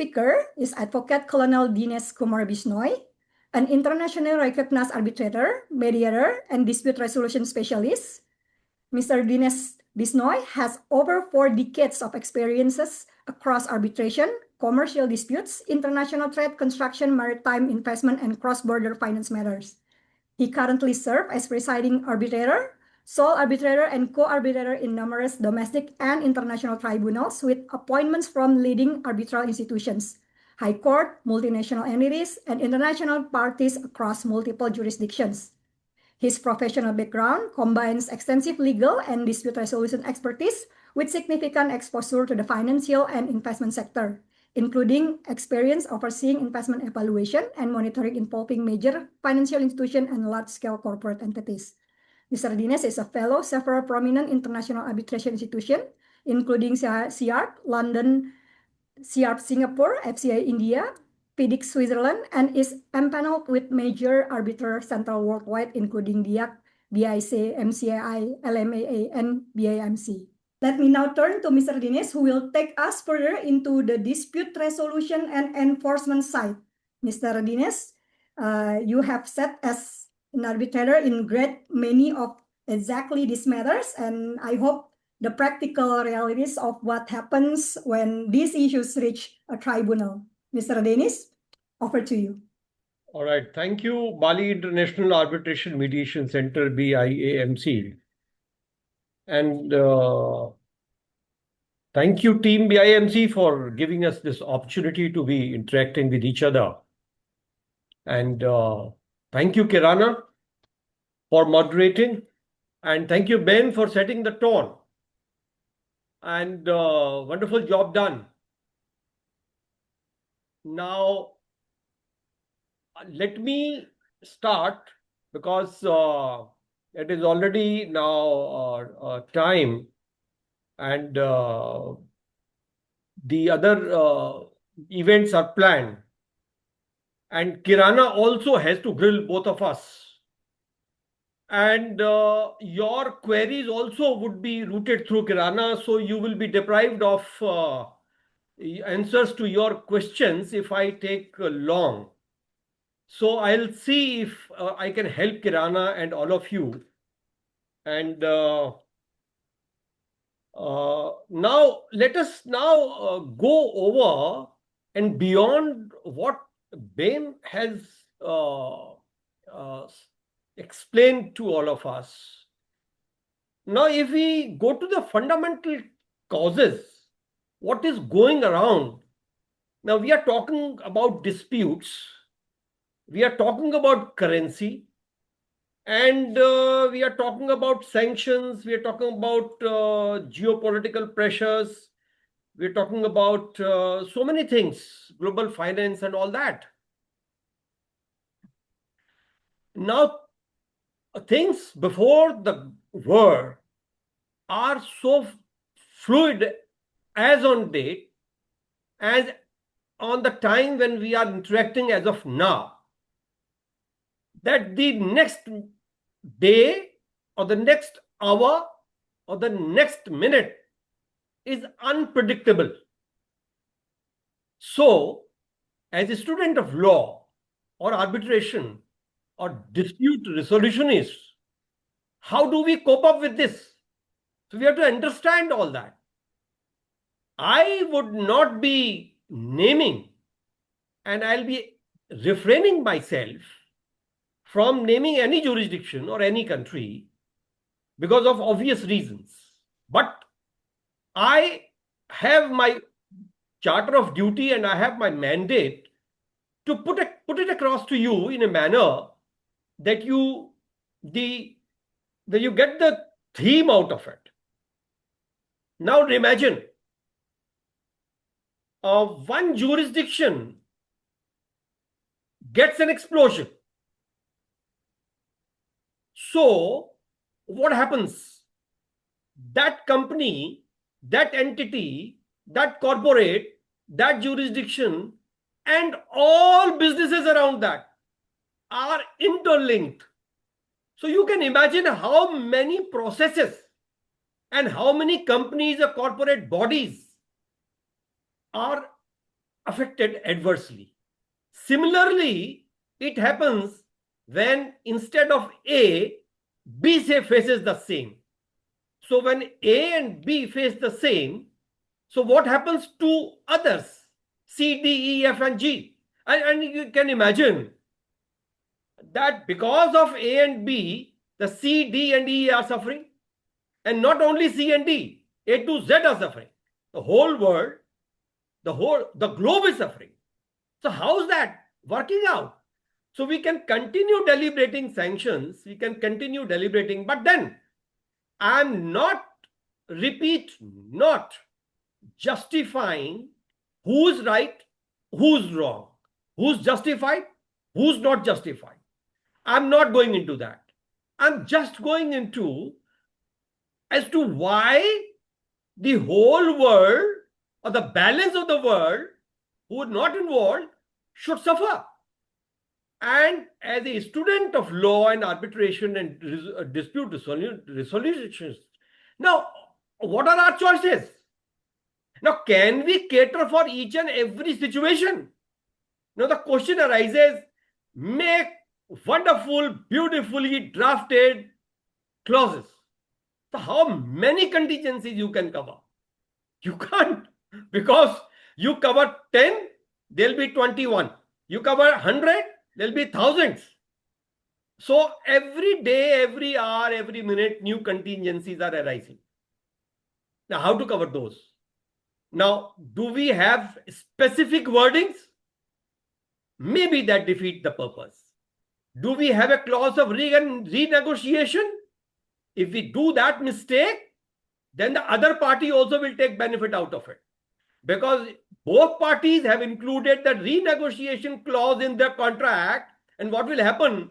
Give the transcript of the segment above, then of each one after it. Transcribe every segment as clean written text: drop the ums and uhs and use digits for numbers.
speaker is Advocate Colonel Dinesh Kumar Bishnoi, an internationally recognized arbitrator, mediator, and dispute resolution specialist. Mr. Dinesh Bishnoi has over 4 decades of experiences across arbitration, commercial disputes, international trade, construction, maritime investment, and cross-border finance matters. He currently serves as presiding arbitrator, sole arbitrator, and co-arbitrator in numerous domestic and international tribunals with appointments from leading arbitral institutions, high court, multinational entities, and international parties across multiple jurisdictions. His professional background combines extensive legal and dispute resolution expertise with significant exposure to the financial and investment sector, including experience overseeing investment evaluation and monitoring involving major financial institutions and large-scale corporate entities. Mr. Dinesh is a fellow of several prominent international arbitration institutions, including FCIArb, London, FCIArb Singapore, FCI India, FIDIC Switzerland, and is empaneled with major arbitral central worldwide, including DIAC, BIC, MCAI, LMAA, and BIAMC. Let me now turn to Mr. Dinesh, who will take us further into the dispute resolution and enforcement side. Mr. Dinesh, you have sat as an arbitrator in great many of exactly these matters, and I hope the practical realities of what happens when these issues reach a tribunal. Mr. Dinesh, over to you. All right. Thank you, Bali International Arbitration Mediation Center, BIAMC. And thank you, Team BIAMC, for giving us this opportunity to be interacting with each other. And thank you, Kirana, for moderating. And thank you, Ben, for setting the tone. And wonderful job done. Now, let me start because it is already now time and the other events are planned. And Kirana also has to grill both of us. And your queries also would be routed through Kirana, so you will be deprived of answers to your questions if I take long. So I'll see if I can help Kirana and all of you. And now let us now go over and beyond what Ben has explained to all of us. Now, if we go to the fundamental causes, what is going around? Now, we are talking about disputes. We are talking about currency. And we are talking about sanctions. We are talking about geopolitical pressures. We are talking about so many things, global finance and all that. Now, things before the war are so fluid as on date as on the time when we are interacting as of now, that the next day or the next hour or the next minute is unpredictable. So, as a student of law or arbitration or dispute resolutionist, how do we cope up with this? So we have to understand all that. I would not be naming, and I'll be refraining myself from naming any jurisdiction or any country because of obvious reasons. But I have my charter of duty and I have my mandate to put it across to you in a manner that you get the theme out of it. Now imagine one jurisdiction gets an explosion. So what happens? That company, that entity, that corporate, that jurisdiction, and all businesses around that are interlinked. So you can imagine how many processes and how many companies or corporate bodies are affected adversely. Similarly, it happens when instead of A, B say faces the same. So when A and B face the same, so what happens to others? C, D, E, F, and G. And you can imagine that because of A and B, the C, D, and E are suffering. And not only C and D, A to Z are suffering. The whole world, the globe is suffering. So how's that working out? So we can continue deliberating sanctions, we can continue deliberating, but then I'm not, repeat, not justifying who's right, who's wrong, who's justified, who's not justified. I'm not going into that. I'm just going into as to why the whole world or the balance of the world who are not involved should suffer. And as a student of law and arbitration and dispute resolutions, now what are our choices? Now, can we cater for each and every situation? Now, the question arises, make wonderful, beautifully drafted clauses. So, how many contingencies you can cover? You can't, because you cover 10, there'll be 21. You cover 100, there'll be thousands. So, every day, every hour, every minute, new contingencies are arising. Now, how to cover those? Now, do we have specific wordings? Maybe that defeats the purpose. Do we have a clause of renegotiation? If we do that mistake, then the other party also will take benefit out of it. Because both parties have included the renegotiation clause in their contract. And what will happen?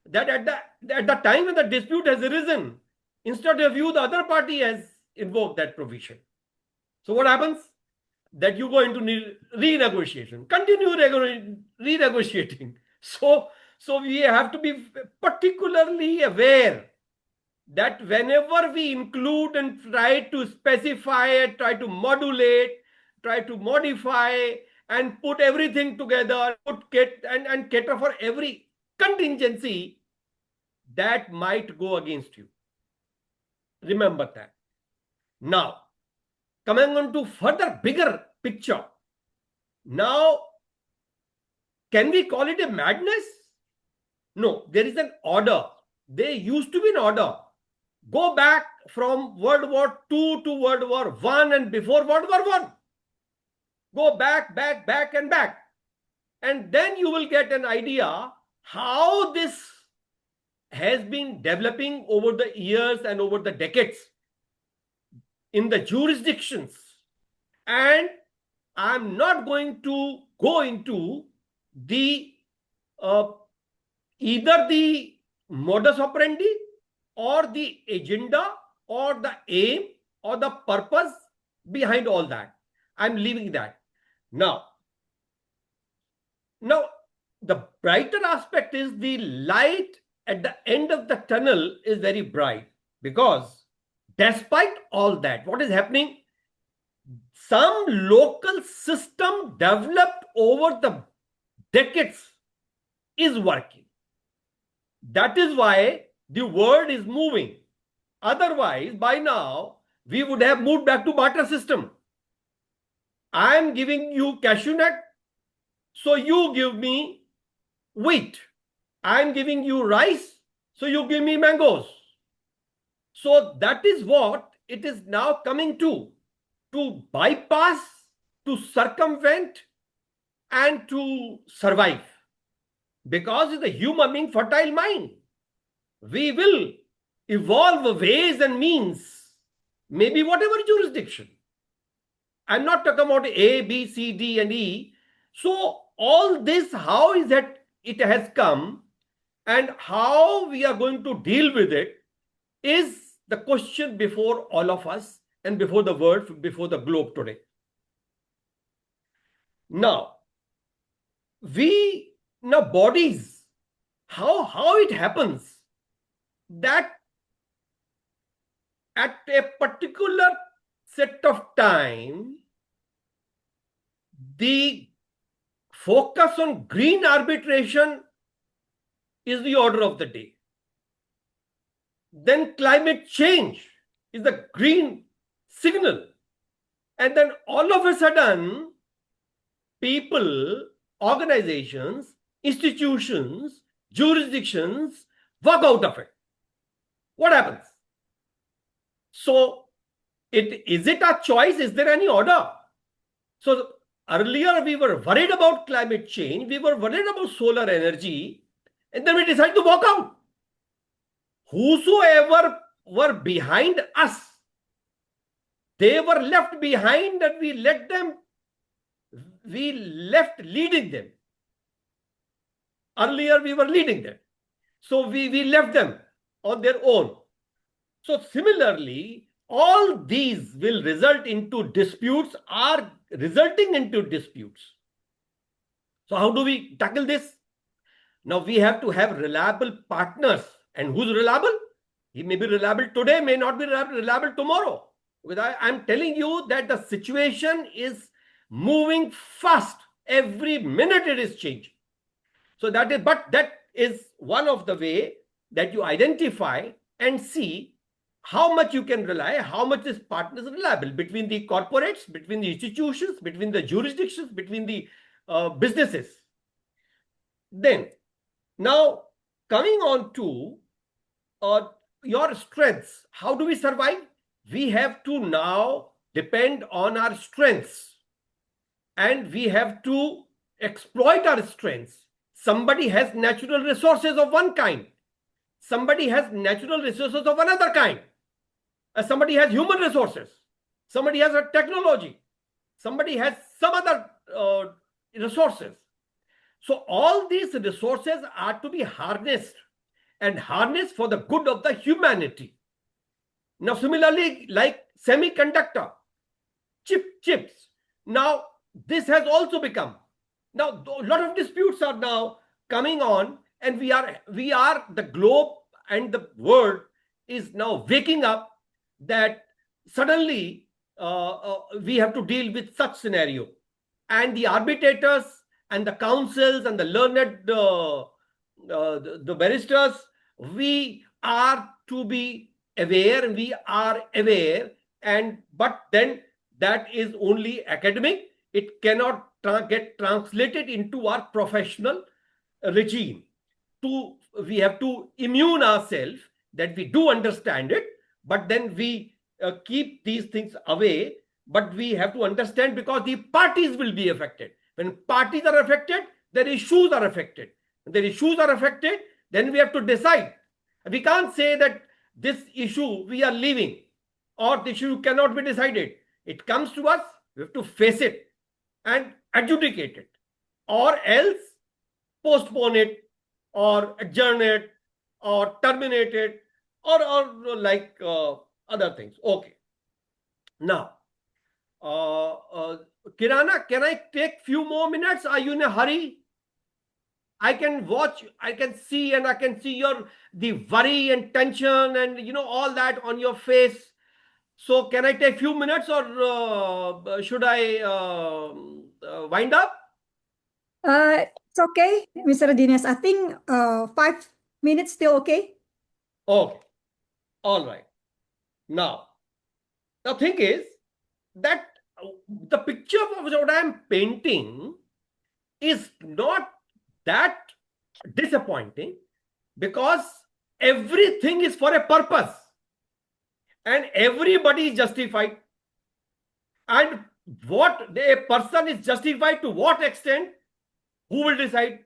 That at the time when the dispute has arisen, instead of you, the other party has invoked that provision. So what happens? That you go into renegotiation, continue renegotiating. So we have to be particularly aware that whenever we include and try to specify, try to modulate, try to modify and put everything together, and cater for every contingency, that might go against you. Remember that. Now, coming on to further bigger picture. Now, can we call it a madness? No, there is an order. There used to be an order. Go back from World War II to World War I and before World War I. Go back, and back. And then you will get an idea how this has been developing over the years and over the decades in the jurisdictions. And I'm not going to go into the either the modus operandi or the agenda or the aim or the purpose behind all that. I'm leaving that. Now, the brighter aspect is the light at the end of the tunnel is very bright, because despite all that, what is happening? Some local system developed over the decades is working. That is why the world is moving. Otherwise, by now, we would have moved back to barter system. I am giving you cashew nut, so you give me wheat. I am giving you rice, so you give me mangoes. So that is what it is now coming to bypass, to circumvent, and to survive. Because it's a human being fertile mind. We will evolve ways and means, maybe whatever jurisdiction. I'm not talking about A, B, C, D, and E. So all this, how is that it has come and how we are going to deal with it is the question before all of us and before the world, before the globe today. Now, bodies, how it happens that at a particular set of time, the focus on green arbitration is the order of the day. Then climate change is the green signal. And then all of a sudden, people, organizations, institutions, jurisdictions work out of it. What happens? So, is it a choice? Is there any order? So, earlier we were worried about climate change, we were worried about solar energy, and then we decided to walk out. Whosoever were behind us, they were left behind and we left leading them. Earlier we were leading them. So we left them on their own. So similarly, all these will result into disputes, are resulting into disputes. So how do we tackle this? Now we have to have reliable partners. And who's reliable? He may be reliable today, may not be reliable tomorrow. Because I'm telling you that the situation is moving fast. Every minute it is changing. So that is one of the way that you identify and see how much you can rely, how much this partner is reliable between the corporates, between the institutions, between the jurisdictions, between the businesses. Then, now coming on to your strengths, how do we survive? We have to now depend on our strengths and we have to exploit our strengths. Somebody has natural resources of one kind. Somebody has natural resources of another kind. Somebody has human resources. Somebody has a technology. Somebody has some other resources. So all these resources are to be harnessed and harnessed for the good of the humanity. Now, similarly, like semiconductor, chips. Now, this has also become. Now, a lot of disputes are now coming on, and we are the globe and the world is now waking up that suddenly we have to deal with such scenario. And the arbitrators and the counsels and the learned the barristers, we are to be aware, we are aware, but then that is only academic. It cannot get translated into our professional regime. We have to immune ourselves that we do understand it, but then we keep these things away. But we have to understand because the parties will be affected. When parties are affected, their issues are affected. When their issues are affected, then we have to decide. We can't say that this issue we are leaving or the issue cannot be decided. It comes to us, we have to face it and adjudicate it, or else postpone it or adjourn it or terminate it or like other things. Okay. Now, Kirana, can I take few more minutes? Are you in a hurry? I can watch, I can see, and I can see the worry and tension and all that on your face. So can I take few minutes or should I wind up? It's okay, Mr. Dinesh. I think 5 minutes still okay. Okay. All right. Now, the thing is that the picture of what I am painting is not that disappointing because everything is for a purpose and everybody is justified. And what a person is justified to what extent, who will decide?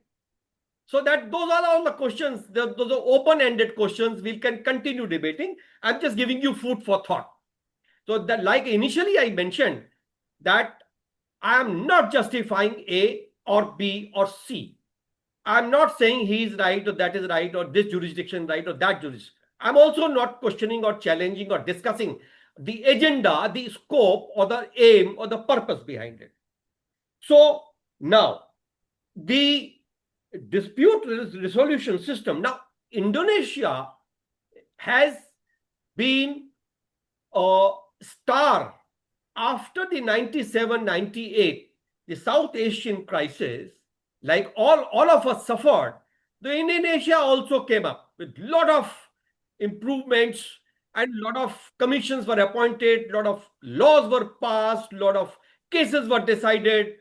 So that those are all the questions, those are open-ended questions. We can continue debating. I'm just giving you food for thought. So that, like initially I mentioned, that I am not justifying A or B or C. I'm not saying he is right or that is right or this jurisdiction right or that jurisdiction. I'm also not questioning or challenging or discussing the agenda, the scope or the aim or the purpose behind it. So now the dispute resolution system. Now Indonesia has been a star after the 97-98 the South Asian crisis, like all of us suffered, the Indonesia also came up with a lot of improvements, and a lot of commissions were appointed, a lot of laws were passed, a lot of cases were decided.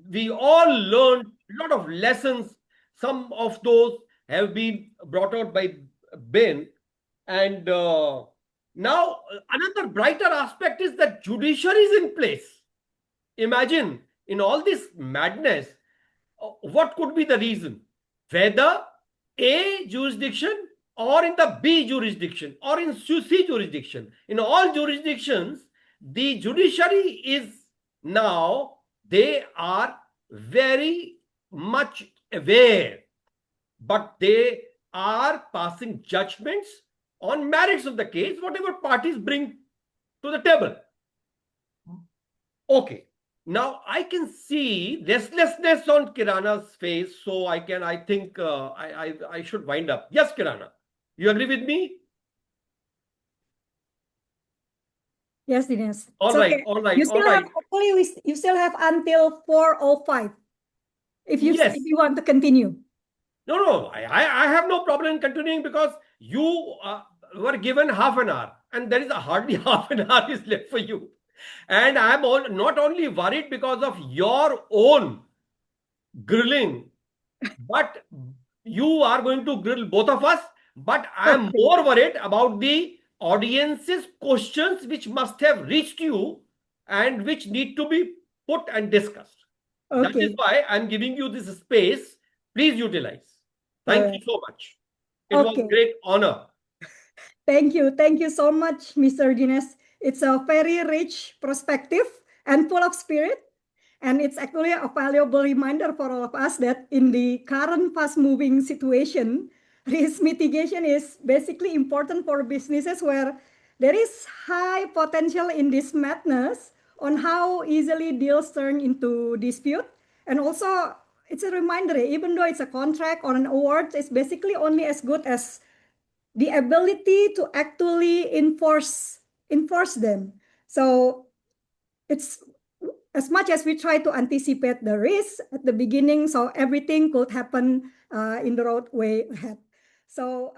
We all learned a lot of lessons. Some of those have been brought out by Ben. And now another brighter aspect is that judiciary is in place. Imagine in all this madness, what could be the reason? Whether A jurisdiction or in the B jurisdiction or in C jurisdiction. In all jurisdictions, the judiciary is now, they are very much aware, but they are passing judgments on merits of the case, whatever parties bring to the table. Okay. Now I can see restlessness on Kirana's face, so I think I should wind up. Yes, Kirana, you agree with me? Yes, Dinesh. All It's right, okay. all right, You all still right. have actually you still have until 4:05 if Yes. if you want to continue. No, I have no problem in continuing, because you were given half an hour, and there is hardly half an hour is left for you. And I am not only worried because of your own grilling, but you are going to grill both of us. But I am Okay. more worried about the audience's questions, which must have reached you and which need to be put and discussed. That is Okay. why I'm giving you this space. Please utilize. Thank you so much. It was Okay. a great honor. Thank you. Thank you so much, Mr. Dinesh. It's a very rich perspective and full of spirit. And it's actually a valuable reminder for all of us that in the current fast-moving situation, risk mitigation is basically important for businesses where there is high potential in this madness on how easily deals turn into dispute. And also, it's a reminder, even though it's a contract or an award, it's basically only as good as the ability to actually enforce them. So it's as much as we try to anticipate the risk at the beginning, so everything could happen in the roadway ahead. So